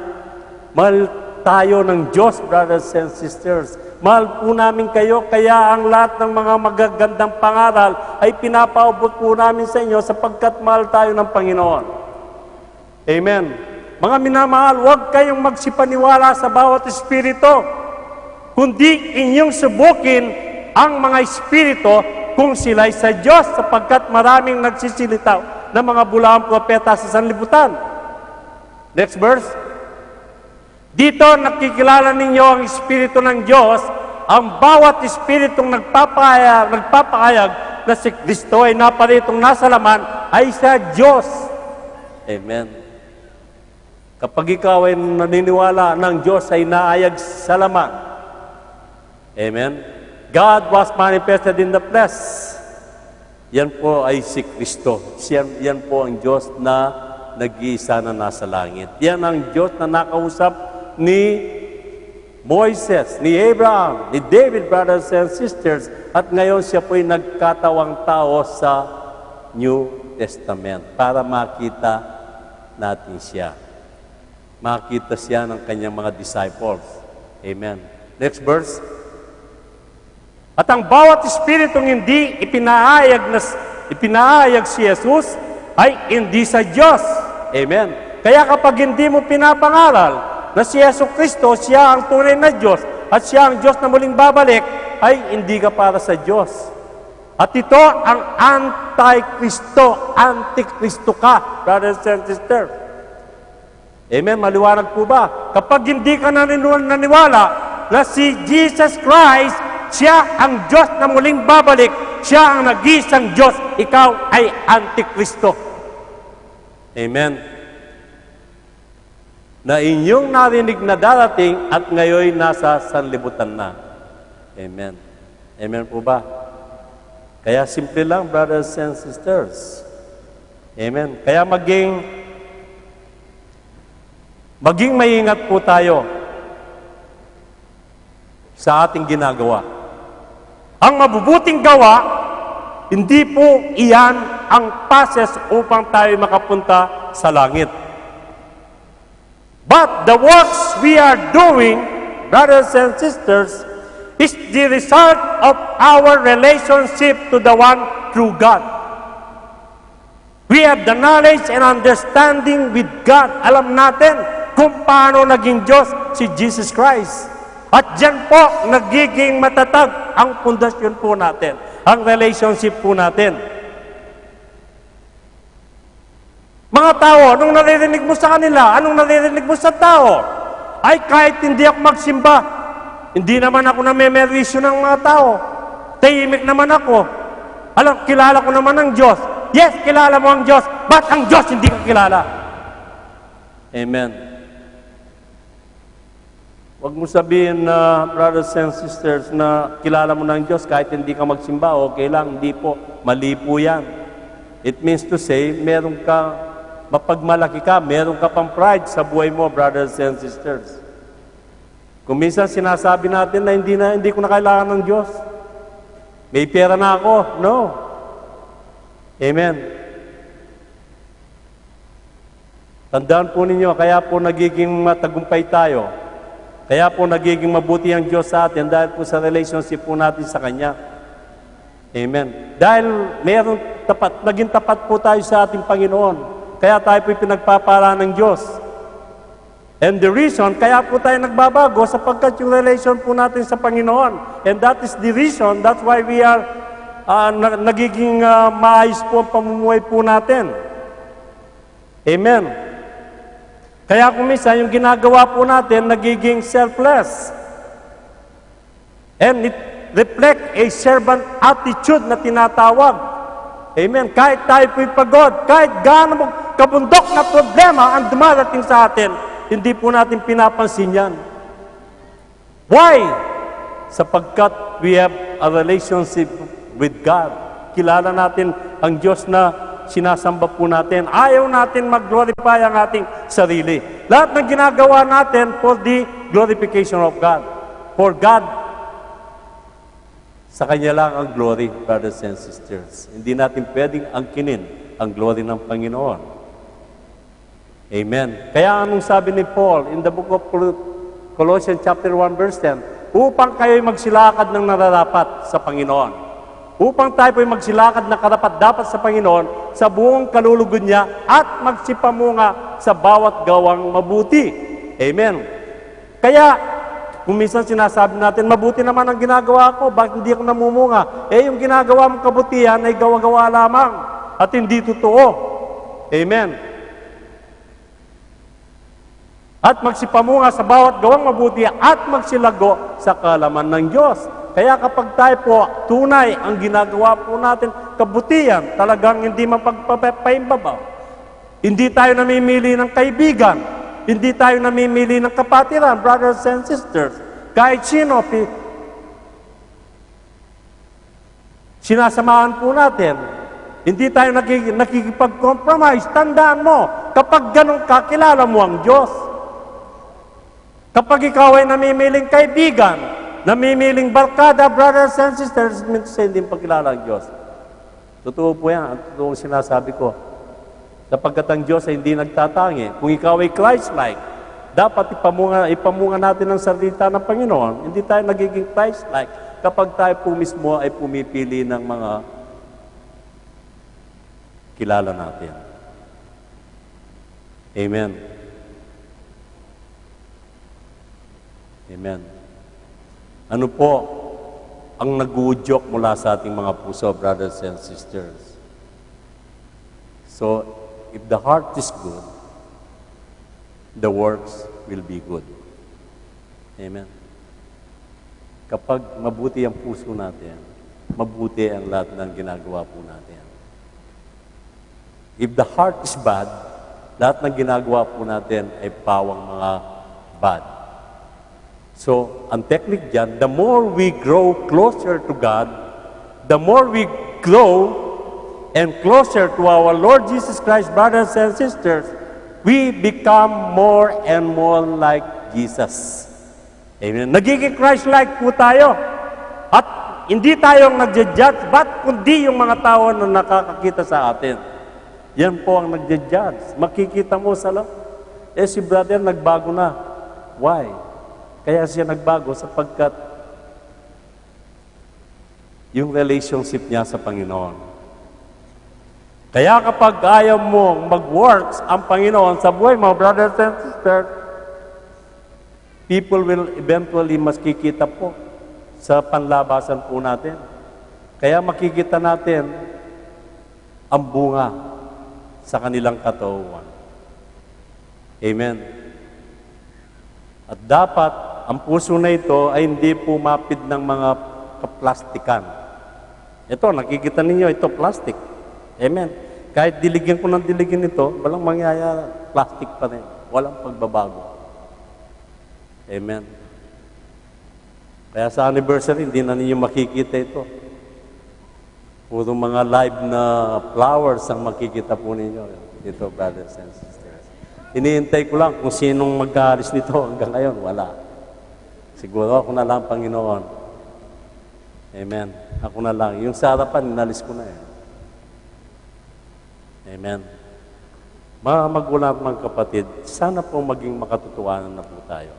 [SPEAKER 2] Mahal tayo ng Diyos, brothers and sisters. Mahal po namin kayo, kaya ang lahat ng mga magagandang pangaral ay pinapaubot po namin sa inyo sapagkat mahal tayo ng Panginoon. Amen. Mga minamahal, huwag kayong magsipaniwala sa bawat espiritu, kundi inyong subukin ang mga espiritu kung sila'y sa Diyos sapagkat maraming nagsisilitaw ng mga bulahang propeta sa sanlibutan. Next verse. Dito nakikilala ninyo ang Espiritu ng Diyos, ang bawat Espiritong nagpapahayag na si Kristo ay naparitong nasa laman ay sa Diyos. Amen. Kapag ikaw ay naniniwala ng Diyos ay naayag sa laman. Amen. God was manifested in the flesh. Yan po ay si Kristo. Yan po ang Diyos na nag-iisa na nasa langit. Yan ang Diyos na nakausap ni Moises, ni Abraham, ni David, brothers and sisters, at ngayon siya po'y nagkatawang tao sa New Testament para makita natin siya. Makita siya ng kanyang mga disciples. Amen. Next verse. At ang bawat espiritong hindi ipinahayag si Jesus ay hindi sa Diyos. Amen. Kaya kapag hindi mo pinapangaral na si Yesu Kristo, siya ang tunay na Diyos at siya ang Diyos na muling babalik, ay hindi ka para sa Diyos. At ito ang anti-Kristo, anti-Kristo ka, brothers and sisters. Amen, maliwanag po ba? Kapag hindi ka naniwala na si Jesus Christ, siya ang Diyos na muling babalik, siya ang nag-iisang Diyos, ikaw ay anti-Kristo. Amen. Na inyong narinig na darating at ngayon nasa sanlibutan na. Amen. Amen po ba? Kaya simple lang, brothers and sisters. Amen. Kaya maging maingat po tayo sa ating ginagawa. Ang mabubuting gawa, hindi po iyan ang process upang tayo makapunta sa langit. But the works we are doing, brothers and sisters, is the result of our relationship to the one true God. We have the knowledge and understanding with God. Alam natin kung paano naging Diyos si Jesus Christ. At dyan po nagiging matatag ang pundasyon po natin, ang relationship po natin. Mga tao, anong naririnig mo sa kanila? Anong naririnig mo sa tao? Ay, kahit hindi ako magsimba, hindi naman ako namemerisyo ng mga tao. Tahimik naman ako. Alam, kilala ko naman ang Diyos. Yes, kilala mo ang Diyos, but ang Diyos hindi ka kilala. Amen. Huwag mo sabihin na, brothers and sisters, na kilala mo ng Diyos kahit hindi ka magsimba, okay lang, hindi po. Mali po yan. It means to say, mapagmalaki ka, meron ka pang pride sa buhay mo, brothers and sisters. Kung minsan sinasabi natin na hindi ko na kailangan ng Diyos. May pera na ako. No. Amen. Tandaan po ninyo, kaya po nagiging matagumpay tayo. Kaya po nagiging mabuti ang Diyos sa atin dahil po sa relationship po natin sa Kanya. Amen. Dahil naging tapat po tayo sa ating Panginoon. Kaya tayo po'y pinagpapala ng Diyos. And the reason, kaya po tayo nagbabago sapagkat yung relation po natin sa Panginoon. And that is the reason, that's why we are nagiging maayos po ang pamumuhay po natin. Amen. Kaya kung minsan, yung ginagawa po natin, nagiging selfless. And it reflect a servant attitude na tinatawag. Amen. Kahit tayo po'y pagod, kahit gaano mo kabundok na problema ang dumarating sa atin, hindi po natin pinapansin yan. Why? Sapagkat we have a relationship with God. Kilala natin ang Diyos na sinasamba po natin. Ayaw natin mag-glorify ang ating sarili. Lahat ng ginagawa natin for the glorification of God. For God, sa Kanya lang ang glory, brothers and sisters. Hindi natin pwedeng angkinin ang glory ng Panginoon. Amen. Kaya anong sabi ni Paul in the book of Colossians chapter 1 verse 10, upang kayo'y magsilakad ng nararapat sa Panginoon. Upang tayo po'y magsilakad na karapat-dapat sa Panginoon sa buong kalulugod niya at magsipamunga sa bawat gawang mabuti. Amen. Kaya, kung minsan sinasabi natin, mabuti naman ang ginagawa ko, bakit hindi ako namumunga? Yung ginagawa mong kabutihan ay gawa-gawa lamang at hindi totoo. Amen. At magsipamunga sa bawat gawang mabuti at magsilago sa kaalaman ng Diyos. Kaya kapag tayo po tunay ang ginagawa po natin, kabutihan, talagang hindi mapagpapaimbabaw. Hindi tayo namimili ng kaibigan. Hindi tayo namimili ng kapatiran, brothers and sisters. Kahit sino, sinasamahan po natin. Hindi tayo nakikipag-compromise. Tandaan mo, kapag ganun ka, kilala mo ang Diyos. Kapag ikaw ay namimiling kaibigan, namimiling barkada, brothers and sisters, minsan hindi pagkilala ang Diyos. Totoo po yan. Ang totoong sinasabi ko. Sapagkat ang Diyos ay hindi nagtatangi. Kung ikaw ay Christ-like, dapat ipamunga natin ang salita ng Panginoon. Hindi tayo nagiging Christ-like kapag tayo po mismo ay pumipili ng mga kilala natin. Amen. Amen. Ano po ang nag-uudyok mula sa ating mga puso, brothers and sisters? So, if the heart is good, the works will be good. Amen. Kapag mabuti ang puso natin, mabuti ang lahat ng ginagawa po natin. If the heart is bad, lahat ng ginagawa po natin ay pawang mga bad. So, ang technique dyan, the more we grow closer to God, the more we grow and closer to our Lord Jesus Christ, brothers and sisters, we become more and more like Jesus. Amen. Nagiging Christ-like po tayo. At hindi tayong nagja-judge, but kundi yung mga tao na nakakakita sa atin. Yan po ang nagja-judge. Makikita mo sa loob. Si brother nagbago na. Why? Kaya siya nagbago sapagkat yung relationship niya sa Panginoon. Kaya kapag ayaw mo mag-works ang Panginoon sa buhay mo, brothers and sisters, people will eventually makikita po sa panlabasan po natin. Kaya makikita natin ang bunga sa kanilang katauhan. Amen. At dapat ang puso na ito ay hindi pumapid ng mga kaplastikan. Ito, nakikita ninyo, ito plastic. Amen. Kahit diligyan ko ng diligyan ito, walang mangyayari, plastic pa rin. Walang pagbabago. Amen. Kaya sa anniversary, hindi na ninyo makikita ito. Puro mga live na flowers ang makikita po ninyo. Ito, brothers and sisters. Iniintay ko lang kung sinong mag-aalis nito hanggang ngayon. Wala. Siguro ako na lang, Panginoon. Amen. Ako na lang. Yung sa harapan, inalis ko na eh. Amen. Mga magulang at mga kapatid, sana po maging makatotohanan na po tayo.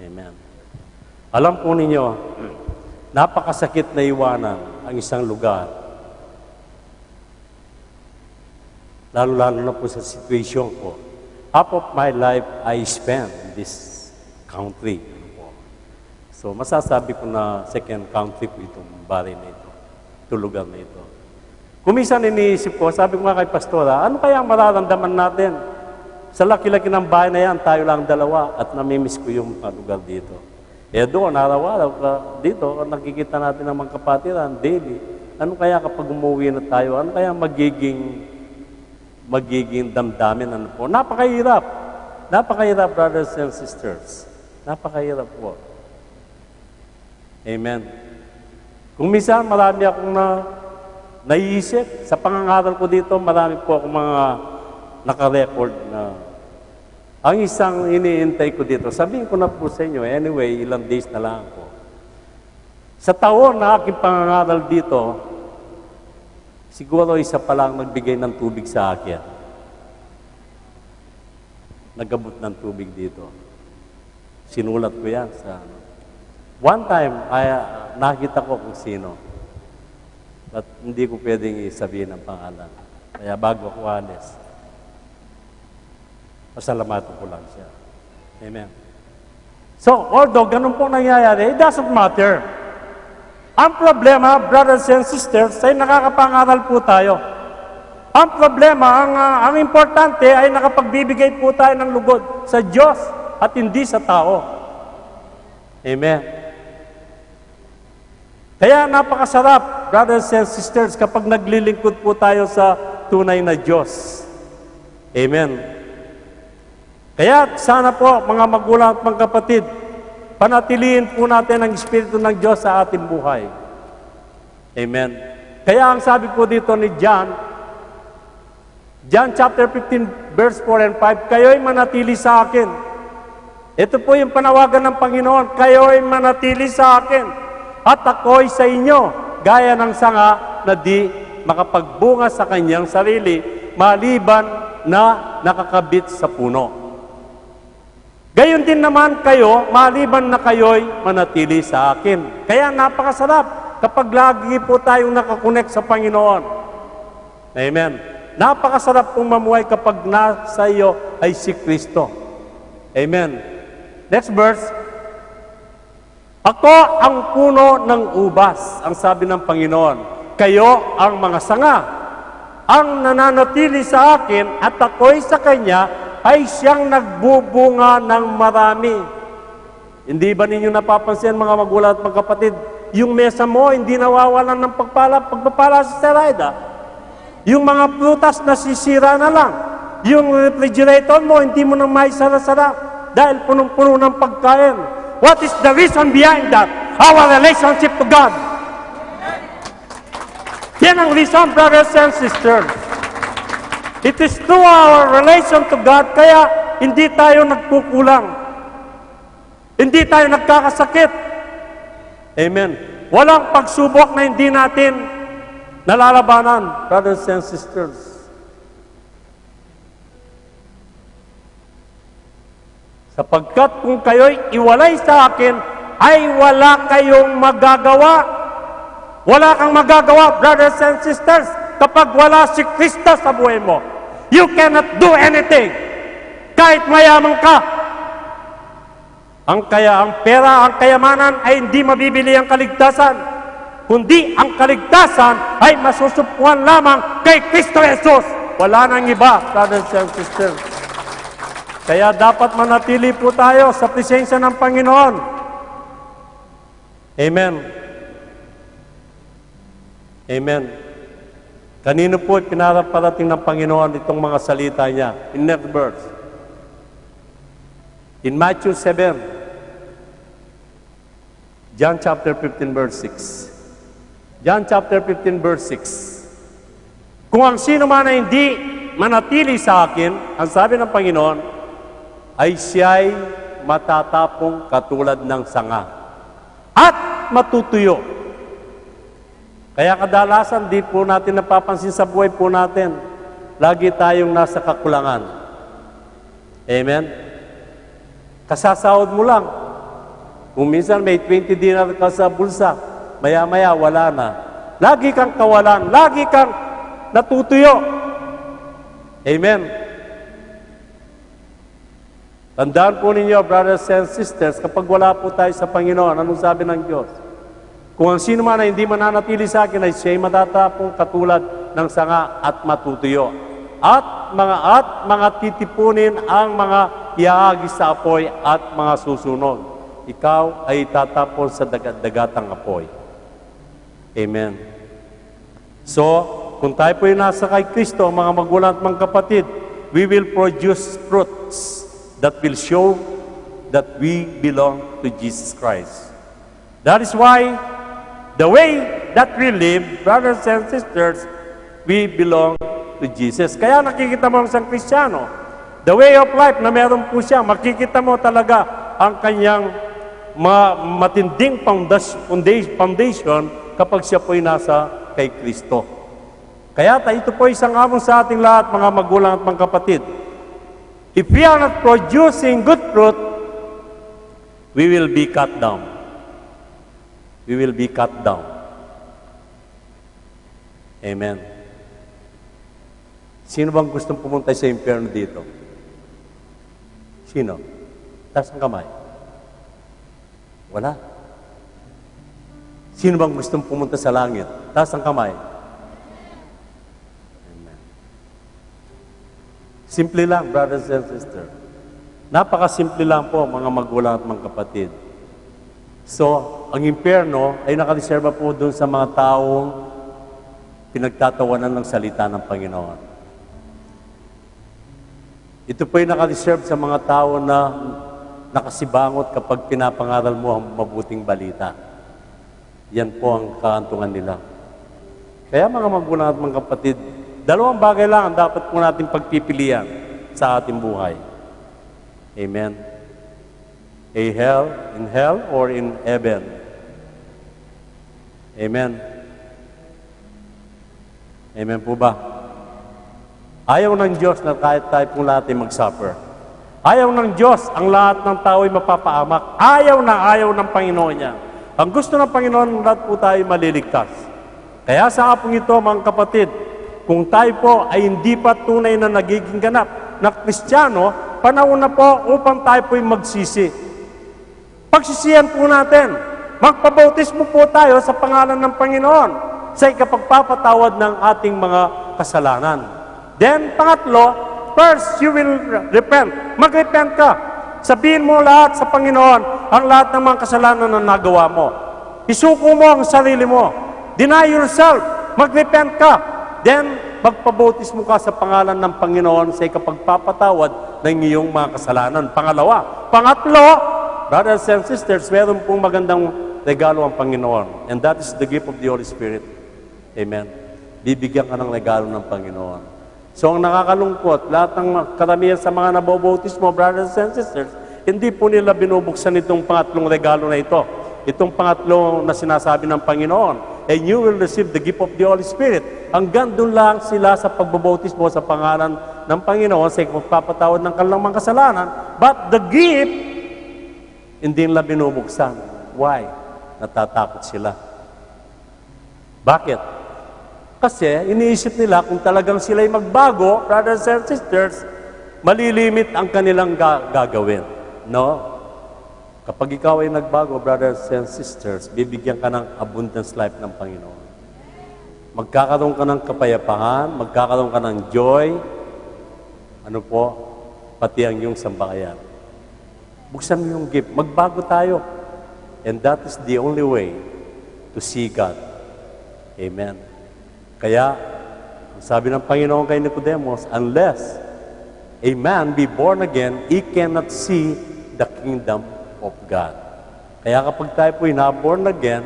[SPEAKER 2] Amen. Alam po ninyo, napakasakit na iwanan ang isang lugar. Lalo-lalo na po sa situation ko. Half of my life I spent in this country. So, masasabi ko na second country po itong bahay na ito. Itong lugar na ito. Kuminsan iniisip ko, sabi ko nga kay Pastora, ano kaya ang mararamdaman natin? Sa laki-laki ng bahay na yan, tayo lang dalawa at namimiss ko yung lugar dito. Doon, araw-araw dito, nakikita natin ang mga kapatiran, daily. Ano kaya kapag umuwi na tayo? Ano kaya magiging damdamin? Ano po? Napakahirap. Napakahirap, brothers and sisters. Napakahirap po. Amen. Kung minsan, marami akong naiisip. Sa pangangaral ko dito, marami po akong mga naka-record na ang isang iniintay ko dito, sabihin ko na po sa inyo, anyway, ilang days na lang ako. Sa taon na aking pangangaral dito, siguro isa pa lang nagbigay ng tubig sa akin. Nagabot ng tubig dito. Sinulat ko yan sa one time, nakita ko kung sino. But hindi ko pwedeng isabihin ang pangalan. Kaya bago ako alis, pasalamatan ko lang siya. Amen. So, although ganun po nangyayari, it doesn't matter. Ang problema, brothers and sisters, ay nakakapangaral po tayo. Ang problema, ang importante ay nakapagbibigay po tayo ng lugod sa Diyos at hindi sa tao. Amen. Kaya napakasarap, brothers and sisters, kapag naglilingkod po tayo sa tunay na Diyos. Amen. Kaya sana po, mga magulang at mga kapatid, panatiliin po natin ang Espiritu ng Diyos sa ating buhay. Amen. Kaya ang sabi po dito ni John chapter 15, verse 4 and 5, kayo'y manatili sa akin. Ito po yung panawagan ng Panginoon, kayo'y manatili sa akin at ako'y sa inyo, gaya ng sanga na di makapagbunga sa kanyang sarili, maliban na nakakabit sa puno. Gayon din naman kayo, maliban na kayo'y manatili sa akin. Kaya napakasarap kapag lagi po tayong nakakonek sa Panginoon. Amen. Napakasarap pong mamuhay kapag nasa iyo ay si Kristo. Amen. Next verse. Ako ang puno ng ubas, ang sabi ng Panginoon. Kayo ang mga sanga. Ang nananatili sa akin at ako'y sa Kanya, ay siyang nagbubunga ng marami. Hindi ba ninyo napapansin, mga magulang at mga kapatid, yung mesa mo hindi nawawalan ng pagpapala sa Seraida? Yung mga prutas nasisira na lang. Yung refrigerator mo, hindi mo na maisara-sara dahil punong-puno ng pagkain. What is the reason behind that? Our relationship to God. Yan ang reason, brothers and sisters. It is through our relation to God, kaya hindi tayo nagkukulang. Hindi tayo nagkakasakit. Amen. Walang pagsubok na hindi natin nalalabanan, brothers and sisters. Sapagkat kung kayo'y iwalay sa akin, ay wala kayong magagawa. Wala kang magagawa, brothers and sisters, kapag wala si Kristo sa buhay mo. You cannot do anything. Kahit mayaman ka. Ang pera, ang kayamanan ay hindi mabibili ang kaligtasan. Kundi ang kaligtasan ay masusupuan lamang kay Kristo Jesus. Wala nang iba, brothers and sisters. Kaya dapat manatili po tayo sa presensya ng Panginoon. Amen. Amen. Kanino po pinaparating ng Panginoon itong mga salita niya? In next verse. In Matthew 7, John chapter 15 verse 6. John chapter 15 verse 6. Kung ang sino man ay hindi manatili sa akin, ang sabi ng Panginoon, ay siya'y matatapong katulad ng sanga at matutuyo. Kaya kadalasan, di po natin napapansin sa buhay po natin. Lagi tayong nasa kakulangan. Amen? Kasasahod mo lang. Kung minsan may 20 dinar ka sa bulsa, maya-maya wala na. Lagi kang kawalan. Lagi kang natutuyo. Amen? Tandaan po ninyo, brothers and sisters, kapag wala po tayo sa Panginoon, anong sabi ng Diyos? Kung ang sino man ay hindi mananatili sa akin ay siya'y matatapong katulad ng sanga at matutuyo. At mga titipunin ang mga iahagis sa apoy at mga susunog. Ikaw ay tatapon sa dagatang apoy. Amen. So, kung tayo po yung nasa kay Kristo, mga magulang at mga kapatid, we will produce fruits that will show that we belong to Jesus Christ. That is why the way that we live, brothers and sisters, we belong to Jesus. Kaya nakikita mo ang isang Kristiyano, the way of life na meron po siya, makikita mo talaga ang kanyang matinding foundation kapag siya po'y nasa kay Kristo. Kaya ito po isang hamon sa ating lahat, mga magulang at mga kapatid. If we are not producing good fruit, we will be cut down. We will be cut down. Amen. Sino bang gustong pumunta sa impyerno dito? Sino? Taas ang kamay. Wala. Sino bang gustong pumunta sa langit? Taas ang kamay. Amen. Simple lang, brothers and sisters. Napakasimple lang po, mga magulang at mga kapatid. So, ang impyerno ay nakareserba po doon sa mga taong pinagtatawanan ng salita ng Panginoon. Ito po ay nakareserve sa mga tao na nakasibangot kapag pinapangaral mo ang mabuting balita. Yan po ang kaantungan nila. Kaya mga magulang at mga kapatid, dalawang bagay lang ang dapat po natin pagpipilian sa ating buhay. Amen. In hell or in heaven. Amen. Amen po ba? Ayaw ng Diyos na kahit tayo pong lahat ay mag-suffer. Ayaw ng Diyos ang lahat ng tao ay mapapaamak. Ayaw ng Panginoon niya. Ang gusto ng Panginoon, lahat po tayo maliligtas. Kaya sa hapong ito, mga kapatid, kung tayo po ay hindi pa tunay na nagiging ganap na Kristiyano, panahon na po upang tayo po'y magsisi. Pagsisihan po natin. Magpabautismo po tayo sa pangalan ng Panginoon sa ikapagpapatawad ng ating mga kasalanan. Then, pangatlo, first, you will repent. Mag-repent ka. Sabihin mo lahat sa Panginoon ang lahat ng mga kasalanan na nagawa mo. Isuko mo ang sarili mo. Deny yourself. Mag-repent ka. Then, magpabautismo ka sa pangalan ng Panginoon sa ikapagpapatawad ng iyong mga kasalanan. Pangatlo, brothers and sisters, meron pong magandang regalo ang Panginoon. And that is the gift of the Holy Spirit. Amen. Bibigyan ka ng regalo ng Panginoon. So, ang nakakalungkot, lahat ng karamihan sa mga nabobautismo, brothers and sisters, hindi po nila binubuksan itong pangatlong regalo na ito. Itong pangatlo na sinasabi ng Panginoon. And you will receive the gift of the Holy Spirit. Hanggang doon lang sila sa pagbabautismo sa pangalan ng Panginoon sa pagpapatawad ng kanilang mga kasalanan. But the gift, hindi nila binubuksan. Why? Natatakot sila. Bakit? Kasi iniisip nila kung talagang sila'y magbago, brothers and sisters, malilimit ang kanilang gagawin. No? Kapag ikaw ay nagbago, brothers and sisters, bibigyan ka ng abundance life ng Panginoon. Magkakaroon ka ng kapayapaan, magkakaroon ka ng joy, pati ang iyong sambahayan. Buksan mo yung gift, magbago tayo. And that is the only way to see God. Amen. Kaya, sabi ng Panginoon kay Nicodemus, unless a man be born again, he cannot see the kingdom of God. Kaya kapag tayo po'y na-born again,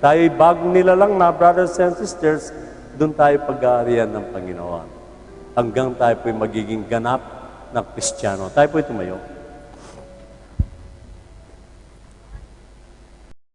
[SPEAKER 2] tayo'y bagong nilalang na, brothers and sisters, doon tayo pag-aarian ng Panginoon. Hanggang tayo po'y magiging ganap na Kristiyano. Tayo po'y tumayo.